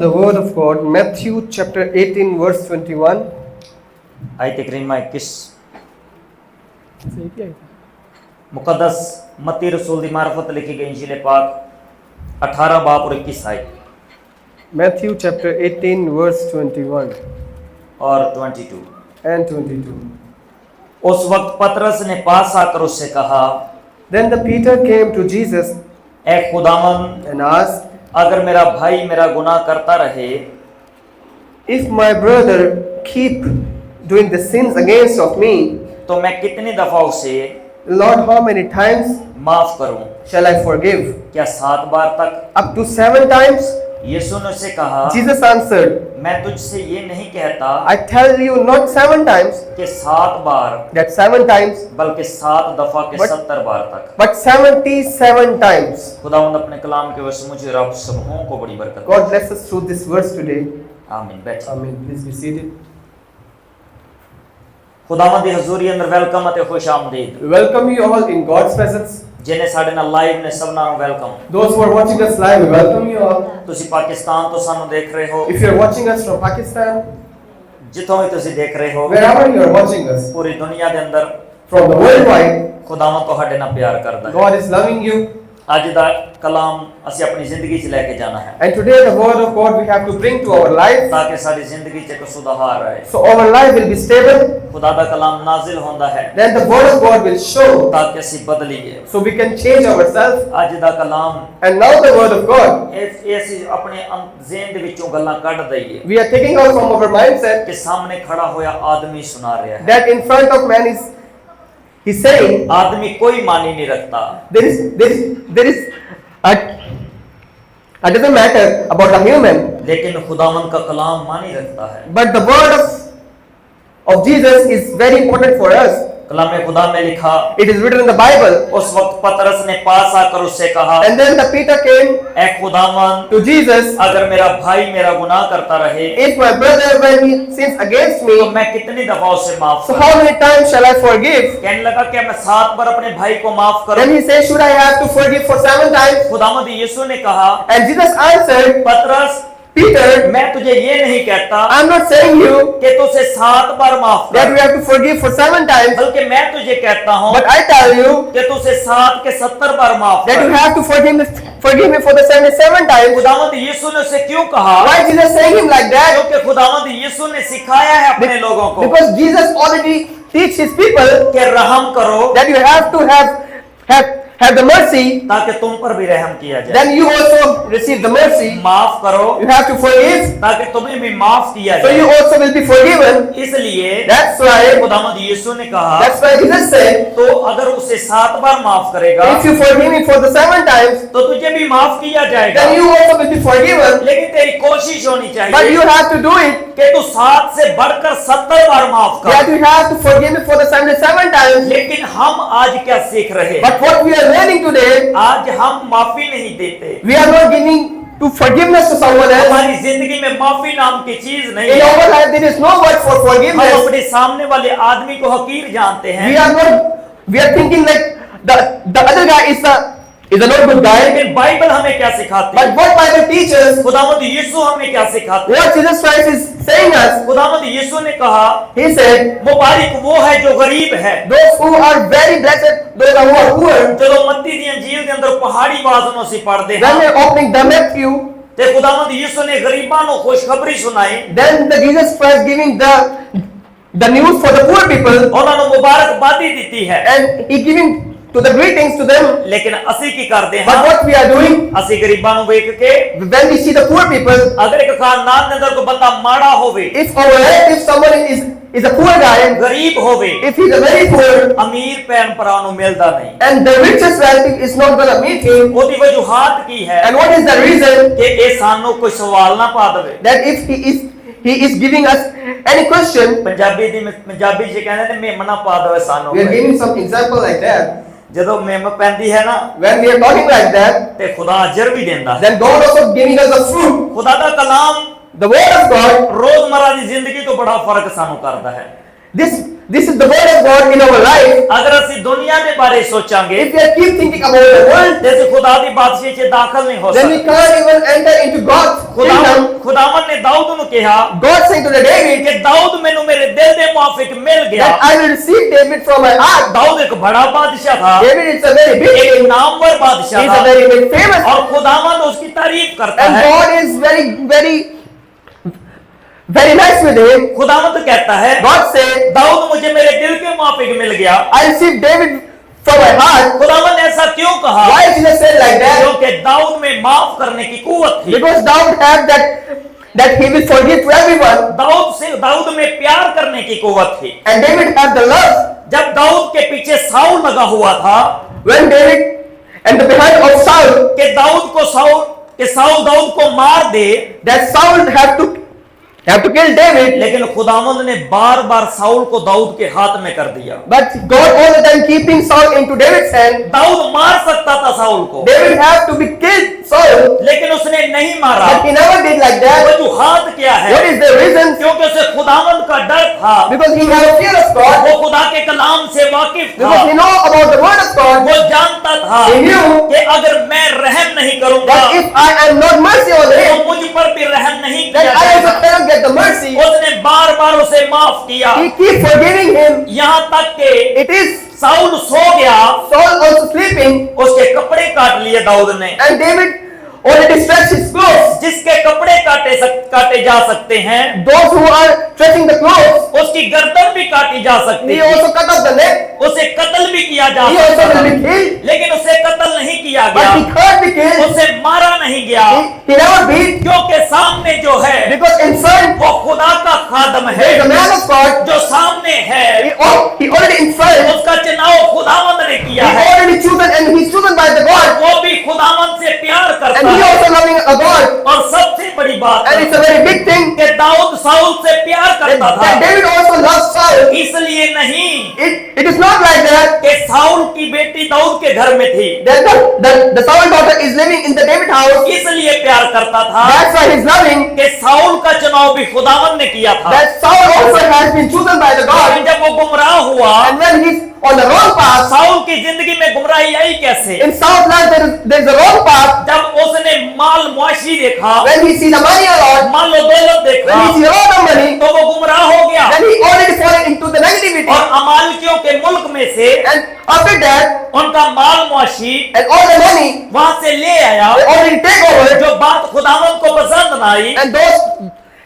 The word of God, Matthew chapter 18 verse 21. आयत करीमा 21 मुकद्दस मत्ती रसूल दी मार्फत लिखी गई इंजील पाक 18 बाब और 21 आयत Matthew chapter 18 verse 21 और 22। and 22. उस वक्त पतरस ने पास आकर उससे कहा, Then the Peter came to Jesus ए खुदावन, and asked, अगर मेरा भाई मेरा गुनाह करता रहे if my brother keep doing the sins against of me, तो मैं कितनी दफा उसे Lord, how many times माफ करूं? shall I forgive? क्या 7 बार तक? Up to 7 times? यीशु ने उसे कहा, Jesus answered, मैं तुझसे ये नहीं कहता I tell you not 7 times, कि 7 बार, that 7 times, बल्कि 7 दफा के But- 70 बार तक। but 77 times. खुदावंद अपने कलाम के वश मुझे रब सबों को बड़ी बरकत दे। God bless us through this verse today. आमीन। बैठिए। Amen. Please be seated. खुदावंद दी हजूरी अंदर वेलकम अते खुश आमदीद। We welcome you all in God's presence. जिन्हें साडे नाल लाइव ने सबना ਨੂੰ welcome. Those who are watching us live, we welcome you all. ਤੁਸੀਂ ਪਾਕਿਸਤਾਨ ਤੋਂ ਸਾਨੂੰ ਦੇਖ ਰਹੇ ਹੋ, If you are watching us from Pakistan, ਜਿੱਥੋਂ ਵੀ ਤੁਸੀਂ ਦੇਖ ਰਹੇ ਹੋ, wherever you are watching us, ਪੂਰੀ ਦੁਨੀਆ ਦੇ ਅੰਦਰ from the worldwide, ਖੁਦਾਵੰਦ ਤੁਹਾਡੇ ਨਾਲ ਪਿਆਰ ਕਰਦਾ ਹੈ। God is loving you. ਅੱਜ ਦਾ ਕਲਾਮ ਅਸੀਂ ਆਪਣੀ ਜ਼ਿੰਦਗੀ 'ਚ ਲੈ ਕੇ ਜਾਣਾ ਹੈ And today the word of God we have to bring to our life, ਤਾਂ ਕਿ ਸਾਡੀ ਜ਼ਿੰਦਗੀ 'ਚ ਇੱਕ ਸੁਧਾਰ ਆਏ। so our life will be stable. ਖੁਦਾ ਦਾ ਕਲਾਮ ਨਾਜ਼ਿਲ ਹੁੰਦਾ ਹੈ Then the word of God will show, ਤਾਂ ਕਿ ਅਸੀਂ ਬਦਲੀਏ। so we can change ourselves. ਅੱਜ ਦਾ ਕਲਾਮ And now the word of God, ਇਹ ਅਸੀਂ ਆਪਣੇ ਜ਼ਿਹਨ ਦੇ ਵਿੱਚੋਂ ਗੱਲਾਂ ਕੱਢ ਦਈਏ we are taking out from our mindset ਕਿ ਸਾਹਮਣੇ ਖੜਾ ਹੋਇਆ ਆਦਮੀ ਸੁਣਾ ਰਿਹਾ ਹੈ। that in front of man he's saying आदमी कोई मानी नहीं रखता, there is it doesn't matter about the human, लेकिन खुदावंद का कलाम मानी रखता है। but the word of Jesus is very important for us. कलाम खुदा में लिखा, It is written in the Bible. उस वक्त पतरस ने पास आकर उससे कहा, And then the Peter came ए खुदावंद, to Jesus, अगर मेरा भाई मेरा गुनाह करता रहे if my brother when he sins against तो me, मैं कितनी दफा उसे माफ so करूं? how many times shall I forgive? कहने लगा कि मैं 7 बार अपने भाई को माफ Then करूं। he says, should I have to forgive for 7 times? खुदावंद यीशु ने कहा, And Jesus answered, पतरस, Peter, मैं तुझे ये नहीं कहता I'm not saying you कि तू उसे 7 बार माफ that कर, we have to forgive for 7 times, बल्कि मैं तुझे कहता हूं but I tell you कि तू उसे 7 के 70 बार माफ that you कर। have to forgive me for the 77 times. खुदावंद यीशु ने उसे क्यों कहा? Why Jesus saying him like that? क्योंकि खुदावंद यीशु ने सिखाया है अपने लोगों को Because Jesus already teach his people कि रहम करो that you have to have the mercy, ताकि तुम पर भी रहम किया जाए, then you also receive the mercy. माफ करो You have to forgive, ताकि तुम्हें भी माफ किया so you जाए। also will be forgiven. इसलिए That's why खुदावंद यीशु ने कहा, Jesus said, तो अगर उसे 7 बार माफ करेगा if you forgive me for the 7 times, तो तुझे भी माफ किया जाएगा, then you also will be forgiven. लेकिन तेरी कोशिश होनी But चाहिए you have to do it, कि तू 7 से बढ़कर 70 बार माफ that कर। you have to forgive me for the 77 times. लेकिन हम आज क्या सीख रहे हैं? But what we are learning today, आज हम माफी नहीं देते। we are not giving to forgiveness to someone else. हमारी जिंदगी में माफी नाम की चीज नहीं In है। our life, there is no word for हम forgiveness. अपने सामने वाले आदमी को हकीर जानते हैं, We are thinking like the other guy is a not good guy. लेकिन बाइबल हमें क्या सिखाती है? But what Bible teaches, खुदावंद यीशु हमें क्या सिखाते हैं? what Jesus Christ is saying us, खुदावंद यीशु ने कहा, he said, मुबारक वो है जो गरीब है। those who are very blessed, those who are poor. ਜਦੋਂ ਮੱਤੀ ਦੀ ਅੰਜੀਲ ਦੇ ਅੰਦਰ ਪਹਾੜੀ ਆਵਾਜ਼ ਨੂੰ ਅਸੀਂ ਪੜ੍ਹਦੇ When we ਹਾਂ are opening the Matthew, ਤੇ ਖੁਦਾਵੰਦ ਯੀਸ਼ੂ ਨੇ ਗਰੀਬਾਂ ਨੂੰ ਖੁਸ਼ਖਬਰੀ ਸੁਣਾਈ, then the Jesus Christ giving the news for the poor people, ਉਹਨਾਂ ਨੂੰ ਮੁਬਾਰਕਬਾਦੀ ਦਿੱਤੀ ਹੈ। and he giving to the greetings to them. ਲੇਕਿਨ ਅਸੀਂ ਕੀ ਕਰਦੇ But ਹਾਂ? what we are doing, ਅਸੀਂ ਗਰੀਬਾਂ ਨੂੰ ਵੇਖ ਕੇ, when we see the poor people, ਅਗਰ ਇੱਕ ਖਾਨਦਾਨ ਦੇ ਅੰਦਰ ਕੋਈ ਬੰਦਾ ਮਾੜਾ ਹੋਵੇ, if someone is a poor guy, ਗਰੀਬ ਹੋਵੇ, if he's a very poor, ਅਮੀਰ ਭੈਣ ਭਰਾ ਨੂੰ ਮਿਲਦਾ ਨਹੀਂ। and the richest relative is not gonna meet him, ਉਹਦੀ ਵਜੂਹਾਤ ਕੀ ਹੈ? and what is the reason? ਕਿ ਇਹ ਸਾਨੂੰ ਕੋਈ ਸਵਾਲ ਨਾ ਪਾ ਦੇਵੇ। That if he is giving us any question, Punjabi ਚ ਕਹਿੰਦੇ ਨੇ ਮੇਮਣਾ ਪਾ ਦੇਵੇ ਸਾਨੂੰ। we are giving some example like that. ਜਦੋਂ ਮੇਮ ਪੈਂਦੀ ਹੈ ਨਾ, When we are talking like that, ਤੇ ਖੁਦਾ ਅਜਰ ਵੀ ਦਿੰਦਾ ਹੈ। then God also giving us the fruit. ਖੁਦਾ ਦਾ ਕਲਾਮ The word of God, ਰੋਜ਼ਮਰਾ ਦੀ ਜ਼ਿੰਦਗੀ ਤੋਂ ਬੜਾ ਫਰਕ ਸਾਨੂੰ ਕਰਦਾ ਹੈ। This is the word of God in our life. अगर ਅਸੀਂ ਦੁਨੀਆ ਦੇ ਬਾਰੇ ਸੋਚਾਂਗੇ If we keep thinking about the world, ਤੇ ਅਸੀਂ ਖੁਦਾ ਦੀ ਬਾਦਸ਼ਾਹੀ 'ਚ ਦਾਖਲ ਨਹੀਂ ਹੋ then we ਸਕਦੇ। can't even enter into God's kingdom. ਖੁਦਾਵੰਦ ਨੇ ਦਾਊਦ ਨੂੰ ਕਿਹਾ God saying to the David ਕਿ ਦਾਊਦ ਮੈਨੂੰ ਮੇਰੇ ਦਿਲ ਦੇ ਮੁਆਫਿਕ ਮਿਲ ਗਿਆ। that I will receive David from my heart. Dawood एक बड़ा बादशाह था, David is a very big एक king. नामवर बादशाह He is a था very big famous. और खुदावंद उसकी तारीफ करता And है। God is very nice with him. खुदावंद कहता है God said, दाऊद मुझे मेरे दिल के मुआफिक मिल गया। I received David from my heart. खुदावंद ने ऐसा क्यों कहा? Why did he say like that? क्योंकि दाऊद में माफ करने की कुव्वत थी। Because David had that he will forgive to everyone. Dawood में प्यार करने की कुव्वत थी। And David had the love. जब दाऊद के पीछे साउल लगा हुआ था When David and the behind of Saul, कि साउल दाऊद को मार दे, that Saul have to kill David. लेकिन खुदावंद ने बार बार साउल को दाऊद के हाथ में कर दिया। But God all the time keeping Saul into David's hand. Dawood मार सकता था साउल को, David have to be killed Saul, लेकिन उसने नहीं मारा। but he never did like that. वजूहात क्या है? What is the reason? क्योंकि उसे खुदावंद का डर था, Because he had a fear of God. वो खुदा के कलाम से वाकिफ था, Because he know about the word of God. वो जानता था He knew कि अगर मैं रहम नहीं करूंगा that if I am not mercy on तो him, मुझ पर भी रहम नहीं then किया I also जाएगा। cannot get the mercy. उसने बार बार उसे माफ किया, He keep forgiving him. यहाँ तक कि It is साउल सो गया, Saul also sleeping, उसके कपड़े काट लिए दाऊद ने। and David already stretched his clothes. जिसके कपड़े काटे जा सकते हैं, Those who are stretching the clothes, उसकी गर्दन भी काटी जा सकती he है, also cut off the neck. उसे कत्ल भी किया जा He also सकता will है, be killed, लेकिन उसे कत्ल नहीं किया but he गया, can't be killed. उसे मारा नहीं गया, He never beat, क्योंकि सामने जो है because in front वो खुदा का खादम है, there is a man of God. जो सामने है He already in front. उसका चुनाव खुदावंद ने He किया है, already chosen, and he's chosen by the God, वो भी खुदावंद से प्यार and करता he है। also loving a God. और सबसे बड़ी बात And it's a very big thing कि दाऊद साउल से प्यार करता that था, David also loves Saul. इसलिए नहीं It is not like that. कि साउल की बेटी दाऊद के घर में थी, That the Saul daughter is living in the David house. इसलिए प्यार करता था That's why he's loving. कि साउल का चुनाव भी खुदावंद ने किया था। That Saul also has been chosen by the God. लेकिन जब वो गुमराह हुआ, And when he's on the wrong path, Saul की जिंदगी में गुमराही आई कैसे? in Saul's life there is a wrong path. जब उसने माल मुआशी देखा, When he sees the money a lot, माल और दौलत देखा, when he sees a lot of money, तो वो गुमराह हो गया then he already fallen into the negativity. और अमालिकियों के मुल्क में से And after that, उनका माल मुआशी and all the money वहां से ले आया, they already take over. जो बात खुदावंद को पसंद ना आई।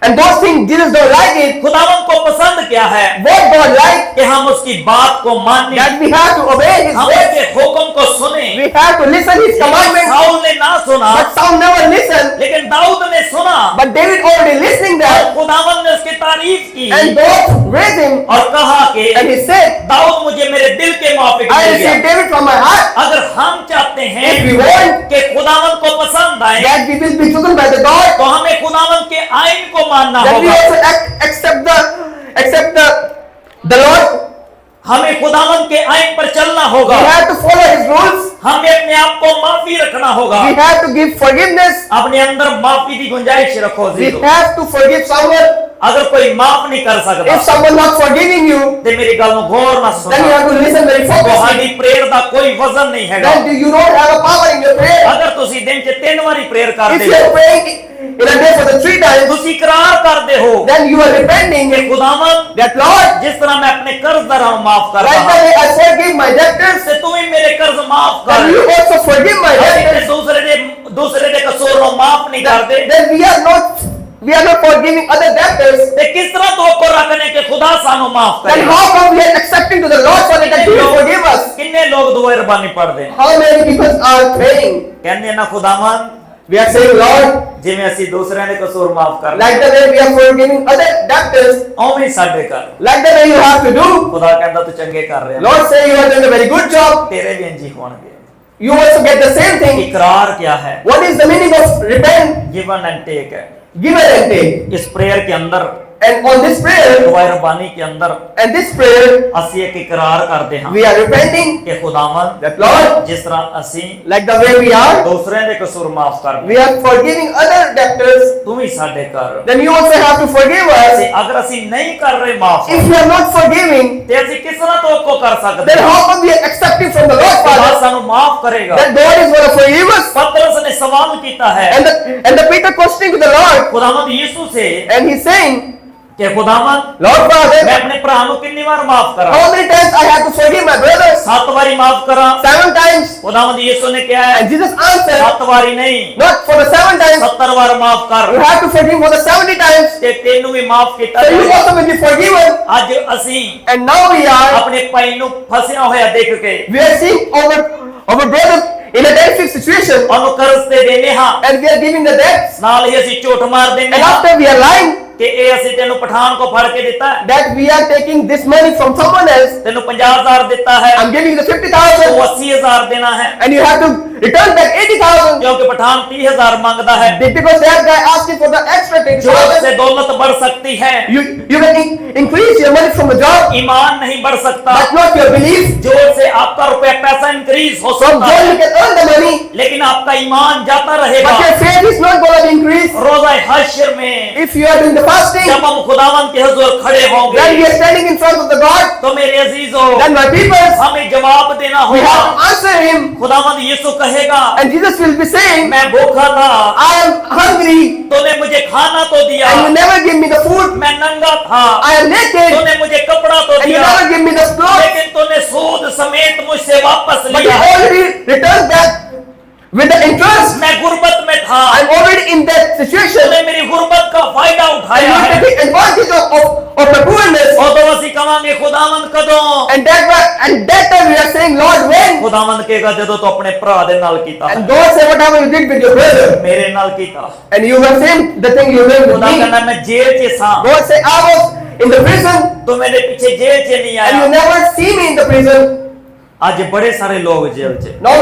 And those things Jesus don't like it. खुदावंद को पसंद क्या है? What God like, कि हम उसकी बात को माने, that we have to obey His हम word. उसके हुक्म को सुने। We have to listen His commandments. Saul ने ना सुना, But Saul never listened. लेकिन दाऊद ने सुना But David already listening और that. खुदावंद ने उसकी तारीफ की And God raised him. और कहा कि And he said, दाऊद मुझे मेरे दिल के मुआफिक I मिल गया। received David from my heart. अगर हम चाहते हैं If we want कि खुदावंद को पसंद आए, that we will be chosen by the God, तो हमें खुदावंद के आईन को मानना then we होगा। also accept the Lord. हमें खुदावंद के आईन पर चलना We होगा। have to follow His rules. हमें अपने आप को माफी रखना होगा। We have to give forgiveness. अपने अंदर माफी की गुंजाइश रखो। We zero. have to forgive someone. अगर कोई माफ नहीं कर सकता If someone not forgiving you, तो मेरी गल ਨੂੰ गौर ਨਾਲ then you सुनो। have to listen very focusly. ਤੁਹਾਡੀ ਪ੍ਰੇਅਰ ਦਾ ਕੋਈ ਵਜ਼ਨ ਨਹੀਂ ਹੈਗਾ। Then you don't have a power in your prayer. ਅਗਰ ਤੁਸੀਂ ਦਿਨ 'ਚ 3 ਵਾਰੀ ਪ੍ਰੇਅਰ If ਕਰਦੇ you are ਹੋ, praying in a day for the 3 times, ਤੁਸੀਂ ਇਕਰਾਰ ਕਰਦੇ ਹੋ then you are repenting ਕਿ ਖੁਦਾਵੰਦ that Lord, ਜਿਸ ਤਰ੍ਹਾਂ ਮੈਂ ਆਪਣੇ ਕਰਜ਼ਦਾਰਾਂ ਨੂੰ ਮਾਫ ਕਰਦਾ right ਹਾਂ, now I forgive my debtors, ਤੇ ਤੂੰ ਵੀ ਮੇਰੇ ਕਰਜ਼ ਮਾਫ then ਕਰ। you also forgive my ਅਸੀਂ debtors. ਦੂਸਰੇ ਦੇ ਕਸੂਰ ਨੂੰ ਮਾਫ ਨਹੀਂ ਕਰਦੇ Then we are not forgiving other debtors. ਤੇ ਕਿਸ ਤਰ੍ਹਾਂ ਤੋਕੋ ਰੱਖਨੇ ਕਿ ਖੁਦਾ ਸਾਨੂੰ ਮਾਫ Then ਕਰੇ। how come we are accepting to the Lord so that He will forgive us? ਕਿੰਨੇ ਲੋਕ ਦੁਆ ਰਬਾਨੀ ਪੜਦੇ How many people are praying? ਕਹਿੰਦੇ ਨਾ ਖੁਦਾਵੰਦ We are saying, Lord, ਜਿਵੇਂ ਅਸੀਂ ਦੂਸਰਿਆਂ ਦੇ ਕਸੂਰ ਮਾਫ ਕਰ like the way we are forgiving other debtors, ਉਵੇਂ ਹੀ ਸਾਡੇ ਕਰ। like the way you have to do. ਖੁਦਾ ਕਹਿੰਦਾ ਤੂੰ ਚੰਗੇ ਕਰ ਰਿਹਾ, Lord say you are doing a very good job. ਤੇਰੇ ਵੀ ਇੰਜੀ ਹੋਣਗੇ। You also get the same thing. ਇਕਰਾਰ क्या है? What is the meaning of repent? Given and take है। Give and take. इस प्रेयर के अंदर And on this prayer, ਦੁਆਏ ਰਬਾਨੀ के अंदर and this prayer, ਅਸੀਂ ਇੱਕ ਇਕਰਾਰ ਕਰਦੇ ਹਾਂ we are repenting ਕਿ ਖੁਦਾਵੰਦ that Lord, ਜਿਸ ਤਰ੍ਹਾਂ ਅਸੀਂ like the way we are, ਦੂਸਰਿਆਂ ਦੇ ਕਸੂਰ ਮਾਫ ਕਰਦੇ we are forgiving other debtors, ਤੂੰ ਵੀ ਸਾਡੇ ਕਰ then you also have to forgive us. ਤੇ ਅਗਰ ਅਸੀਂ ਨਹੀਂ ਕਰ ਰਹੇ ਮਾਫ If we are not forgiving, ਤੇ ਅਸੀਂ ਕਿਸ ਤਰ੍ਹਾਂ ਤੋਂ ਕੋ ਕਰ ਸਕਦੇ then how come we are accepting from the Lord ਖੁਦਾ Father ਸਾਨੂੰ ਮਾਫ ਕਰੇਗਾ that God is going to forgive us? ਪਤਰਸ ਨੇ ਸਵਾਲ ਕੀਤਾ ਹੈ And the Peter questioning to the Lord, ਖੁਦਾਵੰਦ ਯਿਸੂ ਸੇ and he's saying, ਕਿ ਖੁਦਾਵੰਦ Lord ਮੈਂ Father, ਆਪਣੇ ਭਰਾ ਨੂੰ ਕਿੰਨੀ ਵਾਰ ਮਾਫ ਕਰਾਂ how many times I have to forgive my brothers? 7 ਵਾਰੀ ਮਾਫ ਕਰਾਂ 7 times. ਖੁਦਾਵੰਦ ਯਿਸੂ ਨੇ ਕਿਹਾ ਹੈ And Jesus answered, 7 ਵਾਰੀ ਨਹੀਂ not for the 7 times, 70 ਵਾਰ ਮਾਫ ਕਰ you have to forgive for the 70 times. ਤੇ ਤੈਨੂੰ ਵੀ ਮਾਫ ਕੀਤਾ So you ਜਾਏਗਾ। also will be forgiven. ਅੱਜ ਅਸੀਂ And now we are ਆਪਣੇ ਭਾਈ ਨੂੰ ਫਸਿਆ ਹੋਇਆ ਦੇਖ ਕੇ we are seeing our brother in a debt situation, ਉਹਨੂੰ ਕਰਜ਼ ਤੇ ਦੇਨੇ ਹਾਂ and we are giving the debts, ਨਾਲ ਹੀ ਅਸੀਂ ਝੂਠ ਮਾਰ ਦਿੰਦੇ and ਹਾਂ after we are lying ਕਿ ਇਹ ਅਸੀਂ ਤੈਨੂੰ ਪਠਾਨ ਕੋ ਫੜ ਕੇ ਦਿੱਤਾ ਹੈ, that we are taking this money from someone else. ਤੈਨੂੰ 50,000 ਦਿੱਤਾ ਹੈ I'm giving you the ਤੂੰ 50,000, 80,000 ਦੇਣਾ ਹੈ and you have to return back 80,000 क्योंकि पठान 30,000 मांगता है। because that guy asking for the extra जोर 80,000. से दौलत बढ़ सकती है, You can increase your money from the job, ईमान नहीं बढ़ सकता। but not your belief. जोर से आपका रुपया पैसा इंक्रीज हो From सकता job you है, can earn the money, लेकिन आपका ईमान जाता रहेगा। but your faith is not going to increase. रोज़ा हश्र में If you are doing the fasting, जब हम खुदावन के हुजूर खड़े होंगे, then we are standing in front of the God, तो मेरे अजीजों then my people, हमें जवाब देना we होगा। have to answer him. खुदावन यीशु कहेगा, And Jesus will be saying, मैं भूखा था, I am hungry, तूने मुझे खाना तो दिया, and you never give me the food. मैं नंगा था, I am naked, तूने मुझे कपड़ा तो and you दिया, never give me the clothes. लेकिन तूने सूद समेत मुझसे वापस But you लिया है। already returned back with the interest. मैं गुर्बत में था, I'm already in that situation. तूने मेरी गुर्बत का फायदा And उठाया you are है। taking advantage of the poorness. और तो ਅਸੀਂ ਕਵਾਂਗੇ ਖੁਦਾਵੰਦ ਕਦੋਂ? And that time we are saying, Lord, when? ਖੁਦਾਵੰਦ ਕਹੇਗਾ ਜਦੋਂ ਤੂੰ ਆਪਣੇ ਭਰਾ ਦੇ ਨਾਲ ਕੀਤਾ ਹੈ, And God said, whatever you did with your brother, ਮੇਰੇ ਨਾਲ ਕੀਤਾ। and you were saying the thing you did with ਖੁਦਾ me. ਕਹਿੰਦਾ ਮੈਂ ਜੇਲ੍ਹ 'ਚ ਸਾਂ, God said, I was in the prison, ਤੂੰ ਮੇਰੇ ਪਿੱਛੇ ਜੇਲ੍ਹ 'ਚ ਨਹੀਂ and you ਆਇਆ। never see me in the prison. ਅੱਜ ਬੜੇ ਸਾਰੇ ਲੋਕ ਜੇਲ੍ਹ 'ਚ, Now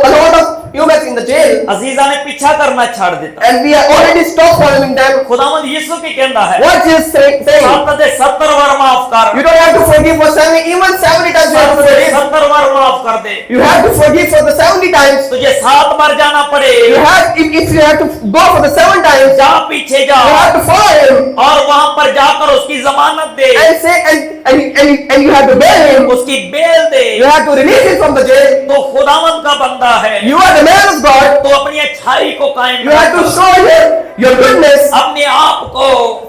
a lot of humans in the jail, ਅਜ਼ੀਜ਼ਾਂ ਨੇ ਪਿੱਛਾ ਕਰਨਾ ਛੱਡ ਦਿੱਤਾ। and we are already stopped following them. ਖੁਦਾਵੰਦ ਯਿਸੂ ਕੀ ਕਹਿੰਦਾ ਹੈ? What Jesus saying? 7 ਦੇ 70 ਵਾਰ ਮਾਫ ਕਰ, You don't have to forgive for 70, even 70 times you have to forgive. 70 ਵਾਰ ਮਾਫ कर दे। You have to forgive for the 70 times. तुझे 7 बार जाना पड़े, If you have to go for the 7 times, जा पीछे जा you have to follow him और वहां पर जाकर उसकी जमानत दे, and say and you have to bail him. उसकी बेल दे। You have to release him from the jail. तो खुदावंद का बंदा है, You are the man of God. तो अपनी अच्छाई को कायम You have to कर, show him your goodness अपने आप को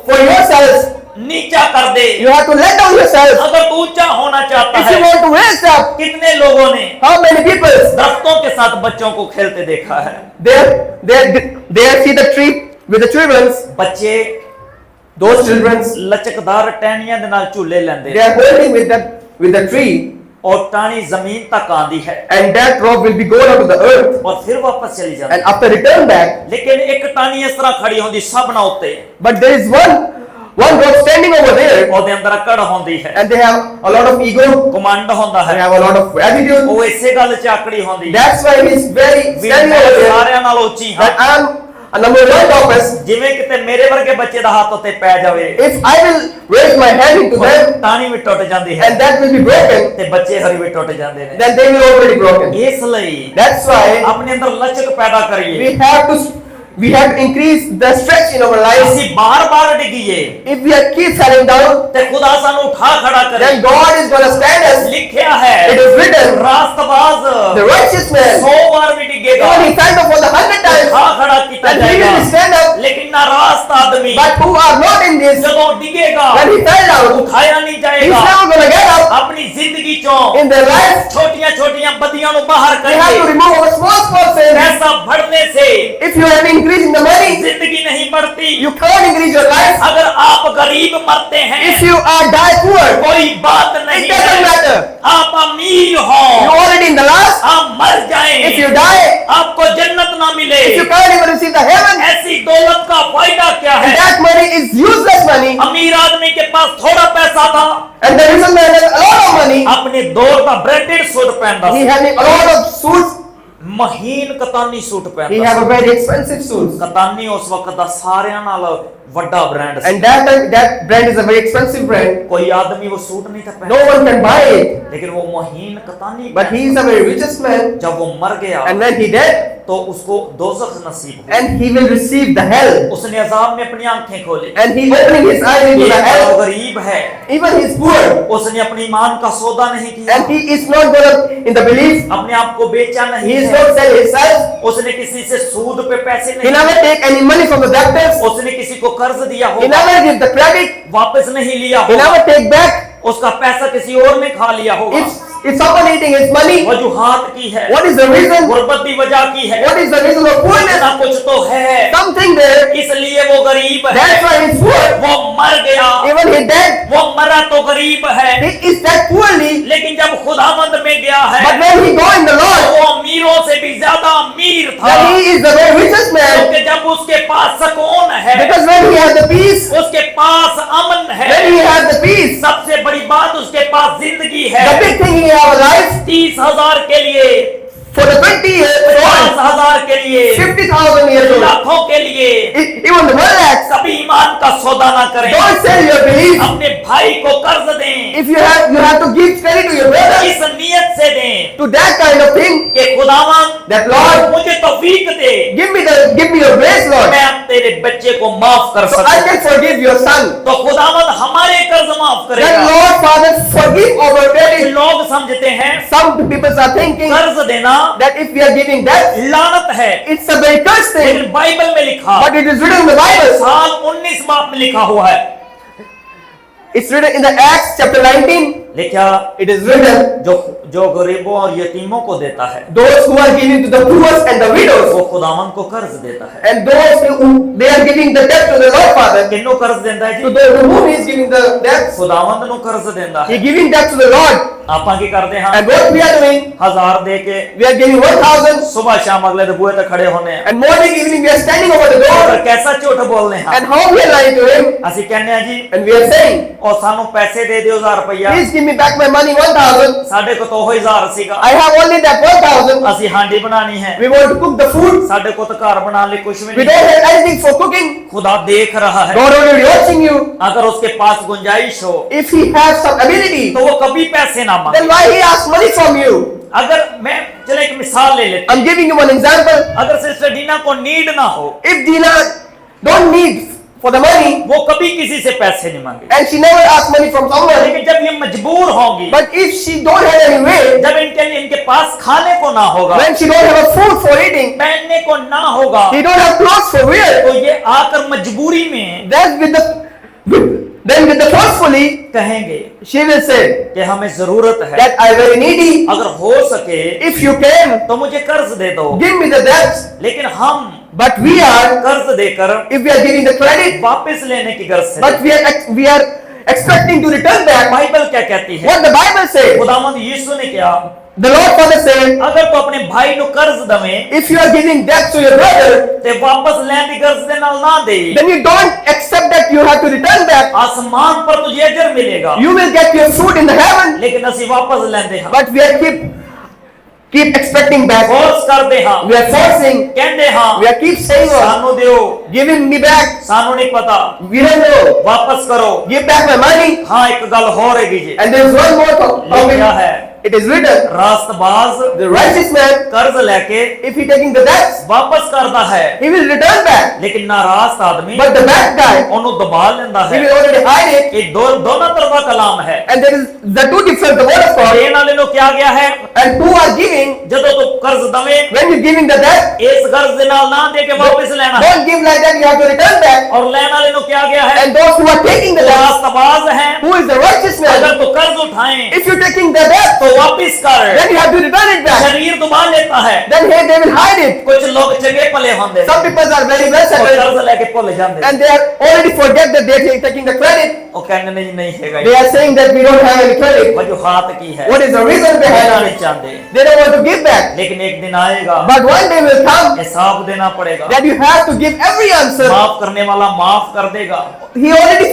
for yourself. नीचा कर दे। You have to let down yourself. अगर तू ऊंचा होना चाहता If you है, want to raise up, कितने लोगों ने how many people दरख्तों के साथ बच्चों को खेलते देखा है? they see the tree with the children, बच्चे those children, लचकदार टहनियां दे नाल झूले लेंदे they are holding with the tree, और टाणी जमीन तक आंदी है and that rope will be going out to the earth, और फिर वापस चली जाती and है। after return back, लेकिन एक टाणी इस तरह खड़ी होंदी सबना उत्ते, but there is one rope standing over there, ਉਹਦੇ ਅੰਦਰ ਅਕੜ ਹੁੰਦੀ ਹੈ, and they have a lot of ego, command ਹੁੰਦਾ they ਹੈ, have a lot of attitude. ਉਹ ਇਸੇ ਗੱਲ 'ਚ ਆਕੜੀ ਹੁੰਦੀ ਹੈ That's why he is very we standing ਮੈਂ over there, ਸਾਰਿਆਂ ਨਾਲ ਉੱਚੀ ਹਾਂ। that I am a number one topest. ਜਿਵੇਂ ਕਿਤੇ ਮੇਰੇ ਵਰਗੇ ਬੱਚੇ ਦਾ ਹੱਥ ਉੱਤੇ ਪੈ ਜਾਵੇ, If I will raise my hand into them, ਟਾਣੀ ਵੀ ਟੁੱਟ ਜਾਂਦੀ ਹੈ and that will be broken, ਤੇ ਬੱਚੇ ਹਰੀ ਵੀ ਟੁੱਟ ਜਾਂਦੇ ਨੇ। then they will already broken. ਇਸ ਲਈ That's why ਆਪਣੇ ਅੰਦਰ ਲਚਕ ਪੈਦਾ ਕਰੀਏ। we have to increase the stretch in our lives. ਅਸੀਂ ਬਾਰ-ਬਾਰ ਡਿੱਗੀਏ If we keep falling down, ਤੇ ਖੁਦਾ ਸਾਨੂੰ ਉਠਾ ਖੜਾ ਕਰੇ। then God is going to stand us. ਲਿਖਿਆ ਹੈ, It is written, ਰਾਸਤਬਾਜ਼ the righteous man, 100 war we ਡਿੱਗੇਗਾ, when he stands up for the 100 times, ਉਠਾ ਖੜਾ ਕੀਤਾ then he ਜਾਏਗਾ। will stand up. लेकिन नाराज आदमी But who are not in this, ਜਦੋਂ ਡਿੱਗੇਗਾ, when he fell down, ਉਠਾਇਆ ਨਹੀਂ he's ਜਾਏਗਾ। never going to get up. ਆਪਣੀ ਜ਼ਿੰਦਗੀ ਚੋਂ In their life, छोटियां-छोटियां बदियां ਨੂੰ ਬਾਹਰ they have to करिए। remove our small sins. पैसा बढ़ने से If you have increasing the money, जिंदगी नहीं बढ़ती। you can't increase your life. अगर आप गरीब मरते हैं, If you are die poor, कोई बात it नहीं doesn't है। matter. आप अमीर हो, You already in the last. आप मर जाएं, If you die, आपको जन्नत ना मिले, if you can't even receive the heaven, ऐसी दौलत का फायदा क्या and है? that money is useless money, अमीर आदमी के पास थोड़ा पैसा था, and the reason man has a lot of money, अपने दौर का ब्रांडेड सूट पहनता he था, having a lot of suits, ਮਹੀਨ ਕਤਾਨੀ ਸੂਟ He ਪਹਿਨਦਾ have a very expensive suit. ਕਤਾਨੀ ਉਸ ਵਕਤ ਦਾ ਸਾਰਿਆਂ ਨਾਲ ਵੱਡਾ ਬ੍ਰਾਂਡ ਸੀ And that brand is a very expensive brand. ਕੋਈ ਆਦਮੀ ਉਹ ਸੂਟ ਨਹੀਂ था No पहना one can buy it. लेकिन वो महीन कतानी But he is a very richest man. जब वो मर गया And when he died, तो उसको दोज़ख नसीब हुआ and he will receive the hell. उसने अजाब में अपनी आंखें खोली And he opening his eyes into ये the बड़ा hell. गरीब है Even he is poor. उसने अपनी ईमान का सौदा नहीं किया And he is not gonna in the belief. अपने आप को बेचा He नहीं is है not sell himself. उसने किसी से सूद पे पैसे He नहीं never take any money from the debtors. उसने किसी को कर्ज दिया He होगा never give the credit. वापस नहीं लिया He होगा never take back. उसका पैसा किसी और ने खा लिया होगा If someone eating his money, वजूहात की है what is the reason? गुर्बत की वजह की है What is the reason of poorness? ना कुछ तो है Something there. इसलिए वो गरीब है That's why he's poor. वो मर गया Even he dead. वो मरा तो गरीब है He is that poorly. लेकिन जब खुदावंद में गया है But when he go in the Lord, वो अमीरों से भी ज्यादा अमीर था then he is the very richest man. क्योंकि जब उसके पास सुकून है Because when he has the peace, उसके पास अमन है when he has the peace, सबसे बड़ी बात उसके पास जिंदगी है the big thing he have a life 30,000 के लिए for the 20 years, 50,000 के लिए 50,000 years old. लाखों के लिए Even the 1 lakh. कभी ईमान का सौदा ना करें Don't sell your belief. अपने भाई को कर्ज दें If you have to give credit to your brother, इस नियत से दें to that kind of thing, कि खुदावन that Lord, मुझे तौफीक दे give me your grace, Lord, मैं अब तेरे बच्चे को माफ कर so I सकूं can forgive your son. तो खुदावन हमारे कर्ज माफ That करेगा Lord, Father, forgive our credit. लोग समझते हैं Some people are thinking कर्ज देना that if we are giving debt, लानत है it's a very curse thing. लेकिन बाइबल में लिखा But it is written in the Bible. साल 19 बाप में लिखा हुआ है It's written in the Acts chapter 19. लिखा It is written, जो गरीबों और यतीमों को देता है those who are giving to the poor and the widows, वो खुदावन को कर्ज देता है and those who they are giving the debt to the Lord Father. Kinnow कर्ज देता है To ji those whom he is giving the debt, खुदावंद नु कर्ज देता he है giving debt to the Lord. ਆਪਾਂ ਕੀ ਕਰਦੇ ਹਾਂ And what we are doing, 1000 दे के we are giving 1,000, सुबह शाम अगले दिन बुए तक खड़े होने हैं and morning evening we are standing over the और door, कैसा झूठ बोलने हैं and how we are lying to him, ਅਸੀਂ ਕਹਿੰਦੇ ਆ ਜੀ and we are saying, और सानू पैसे दे दियो 1000 रुपया please give me back my money 1,000. ਸਾਡੇ ਕੋਲ ਤਾਂ ਉਹ 1000 ਸੀਗਾ I have only that 1,000. ਅਸੀਂ ਹਾਂਡੀ ਬਣਾਣੀ ਹੈ We want to cook the food. ਸਾਡੇ ਕੋਲ ਤਾਂ ਘਰ ਬਣਾਉਣ ਲਈ ਕੁਝ ਵੀ We नहीं don't have anything for cooking. खुदा देख रहा है God already watching you. अगर उसके पास गुंजाइश हो If he has some ability, तो वो कभी पैसे ना मांगे then why he asks money from you? अगर मैं चले एक मिसाल ले लेते I'm giving you one example. अगर सिस्टर डीना को नीड ना हो If Dina don't need for the money, वो कभी किसी से पैसे नहीं मांगे and she never asks money from someone, लेकिन जब ये मजबूर होंगी but if she don't have any way, जब इनके पास खाने को ना होगा when she don't have a food for eating, पहनने को ना होगा he don't have clothes for wear, तो ये आकर मजबूरी में then with the forcefully, कहेंगे she will say कि हमें जरूरत है that I very needy. अगर हो सके If you can, तो मुझे कर्ज दे दो give me the debts. लेकिन हम But we are, कर्ज देकर if we are giving the credit, वापस लेने की गर्ज से but we are expecting to return back. Bible क्या कहती है What the Bible says, खुदावंद यीशु ने क्या the Lord Father said, अगर तो अपने भाई नु कर्ज दवें if you are giving debt to your brother, ते वापस लेने की गर्ज दे नाल ना दे then you don't accept that you have to return back. आसमान पर तुझे अजर मिलेगा You will get your food in the heaven, लेकिन ਅਸੀਂ वापस लेंदे ਹਾਂ but we are keep expecting back. Force करदे ਹਾਂ We are forcing. ਕਹਿੰਦੇ ਹਾਂ We are keep saying, oh, ਸਾਨੂੰ ਦਿਓ giving me back. ਸਾਨੂੰ ਨਹੀਂ ਪਤਾ We don't know. ਵਾਪਸ ਕਰੋ Give back my money. ਹਾਂ ਇੱਕ ਗੱਲ ਹੋਰ ਹੈਗੀ ਜੀ And there is one more ਲਿਖਿਆ thing. ਹੈ It is written, ਰਾਸਤਬਾਜ਼ the righteous man, कर्ज लेके if he taking the debts, वापस करता है he will return back. लेकिन नाराज आदमी But the bad guy, ਉਹਨੂੰ ਦਬਾ ਲੈਂਦਾ he है will already hide it. ਇਹ ਦੋਨਾਂ ਤਰਫਾ ਕਲਾਮ ਹੈ And there is the two different the word of God. ਦੇਣ ਵਾਲੇ ਨੂੰ ਕਿਹਾ ਗਿਆ ਹੈ And two are giving. ਜਦੋਂ ਤੂੰ ਕਰਜ਼ ਦਵੇਂ When you giving the debt, ਇਸ ਕਰਜ਼ ਦੇ ਨਾਲ ਨਾ ਦੇ ਕੇ ਵਾਪਸ ਲੈਣਾ don't give like that. You have to return back. ਔਰ ਲੈਣ ਵਾਲੇ ਨੂੰ ਕਿਹਾ ਗਿਆ ਹੈ And those who are taking the debt, ਰਾਸਤਬਾਜ਼ ਹੈ who is the righteous अगर man, तो कर्ज उठाएं if you're taking the debt, तो वापिस कर then you have to return it back. शरीर दबा लेता है Then here they will hide it. कुछ लोग चंगे भले होंगे Some people are very well और settled, कर्ज लेके भुल जाते and they are already forget that they are taking the credit. वो कहने नहीं हैगा They are saying that we don't have any credit. वजूहात की है What is the reason देना behind नहीं it? चाहते They don't want to give back. लेकिन एक दिन आएगा But one day will come हिसाब देना पड़ेगा that you have to give every answer. माफ करने वाला माफ कर देगा He already,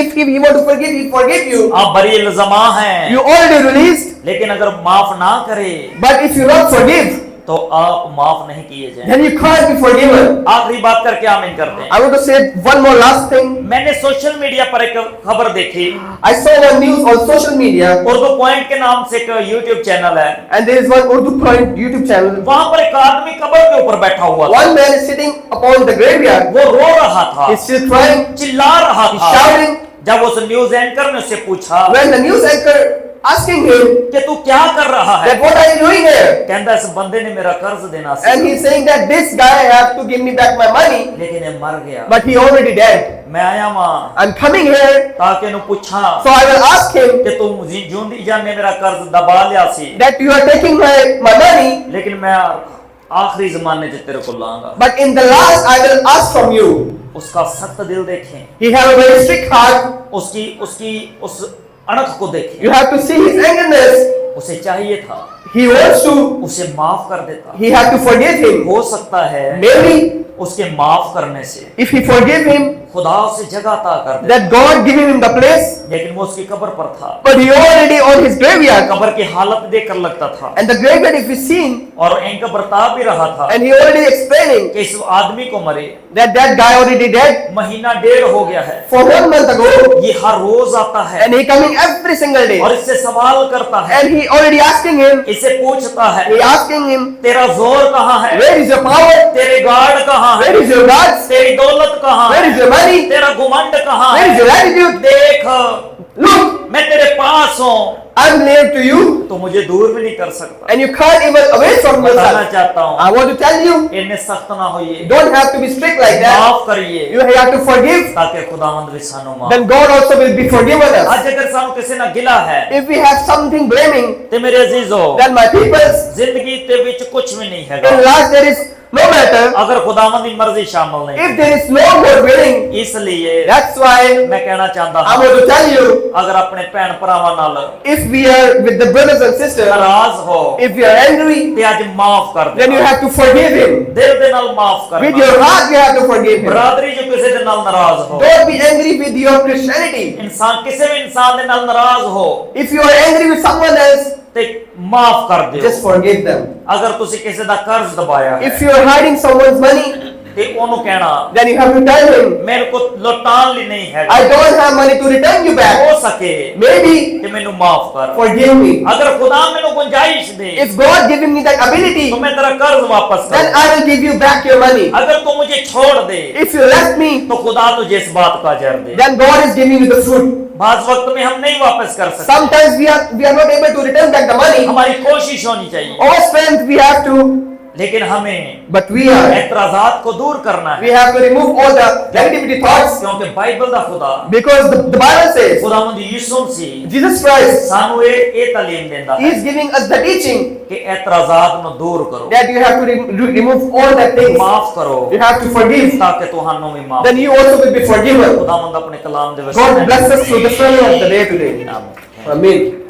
if he want to forgive, he forgive you. आप बड़ी इल्जामा हैं You already released. लेकिन अगर माफ ना करे But if you not forgive, तो आप माफ नहीं किए जाए। then you can't be forgiven. आखिरी बात करके आमीन करते हैं। I want to say one more last thing. मैंने सोशल मीडिया पर एक खबर देखी, I saw one news on social media, Urdu point के नाम से एक यूट्यूब चैनल है, and there is one Urdu Point YouTube channel. वहां पर एक आदमी कब्र के ऊपर बैठा हुआ था, One man is sitting upon the graveyard. वो रो रहा था, He's still crying, चिल्ला रहा he's था। shouting. जब उस न्यूज एंकर ने उससे पूछा When the news anchor asking him कि तू क्या कर रहा है, that what are you doing here? कहता इस बंदे ने मेरा कर्ज देना And सीखा, he's saying that this guy have to give me back my money, लेकिन ये मर गया। but he already dead. मैं आया वहां I'm coming here, ताकि नु पूछा so I will ask him कि तू जूंदी जान ने मेरा कर्ज दबा लिया सी, that you are taking my money, लेकिन मैं आखिरी जमाने से तेरे को लाऊंगा। but in the last I will ask from you. उसका सख्त दिल देखें, He have a very strict heart. उस अणख को देखें। You have to see his angerness. उसे चाहिए था He wants to. उसे माफ कर देता। He have to forgive him. हो सकता है Maybe उसके माफ करने से if he forgive him, खुदा उसे जगह अता कर दे, that God giving him the place, लेकिन वो उसकी कब्र पर था, but he already on his graveyard. कब्र की हालत देखकर लगता था, And the graveyard, if we seen, और इनका बर्ताव भी रहा था and he already explaining कि इस आदमी को मरे that guy already dead महीना डेढ़ हो गया है, for 1 month ago, ये हर रोज आता है and he coming every single day, और इससे सवाल करता है, and he already asking him, इससे पूछता है he asking him, तेरा जोर कहाँ है, where is your power, तेरे गार्ड कहाँ है, where is your gods, तेरी दौलत कहाँ where है, is your money, तेरा घुमंड कहाँ where is है, your attitude, देख look, मैं तेरे पास हूँ, I'm near to you, तो मुझे दूर भी नहीं कर सकता। and you can't even away from बताना yourself. चाहता हूँ I want to tell you, इनमें सख्त ना होइए, don't have to be strict like that. माफ करिए You have to forgive, ताकि खुदावंद भी सानू माफ। then God also will be forgiven us. आज अगर सानू किसी ना गिला है If we have something blaming, ते मेरे अजीजो, then my peoples, जिंदगी ते विच कुछ भी नहीं in हैगा last there is no matter, अगर खुदावंद की मर्जी शामिल नहीं। if there is no more willing, इसलिए that's why मैं कहना चाहता I हूँ, want to tell you, अगर अपने भैन भरावां नाल if we are with the brothers and sisters, नाराज हो if we are angry, ते आज माफ कर then you they, have to forgive him. दिल दे नाल माफ With करना। your heart you have to forgive him. बरादरी जो किसी दे नाल नाराज हो, Don't be angry with your Christianity. इंसान किसी भी इंसान दे नाल नाराज हो If you are angry with someone else, ते माफ कर दियो। just forgive them. अगर तुसी किसी दा कर्ज दबाया है If you are hiding someone's money, ते ओनू कहना then you have to tell him, मेरे को लौटान ली नहीं है, I don't have money to return you back. हो सके Maybe कि मैनू माफ कर। forgive me. अगर खुदा मैनू गुंजाइश दे If God giving me that ability, तो मैं तेरा कर्ज वापस then कर। I will give you back your money. अगर तू मुझे छोड़ दे If you left me, तो खुदा तुझे इस बात का अजर दे। then God is giving you the fruit. बाज वक्त में हम नहीं वापस कर सकते, Sometimes we are not able to return back the money. हमारी कोशिश होनी चाहिए, All strength we have to, लेकिन हमें but we are. एतराजात को दूर करना We है, have to remove all the negativity thoughts, क्योंकि बाइबल दा खुदा because the Bible says खुदावंद यीशु मसीह Jesus Christ सानू ये तालीम देंदा है is giving us the teaching कि एतराजात नु दूर करो, that you have to remove all the things. माफ करो, You have to forgive. ताकि तुहानू भी माफ। Then you also will be forgiven. खुदावंद अपने कलाम दे God bless us through the sermon of the day today. आमीन। Amen.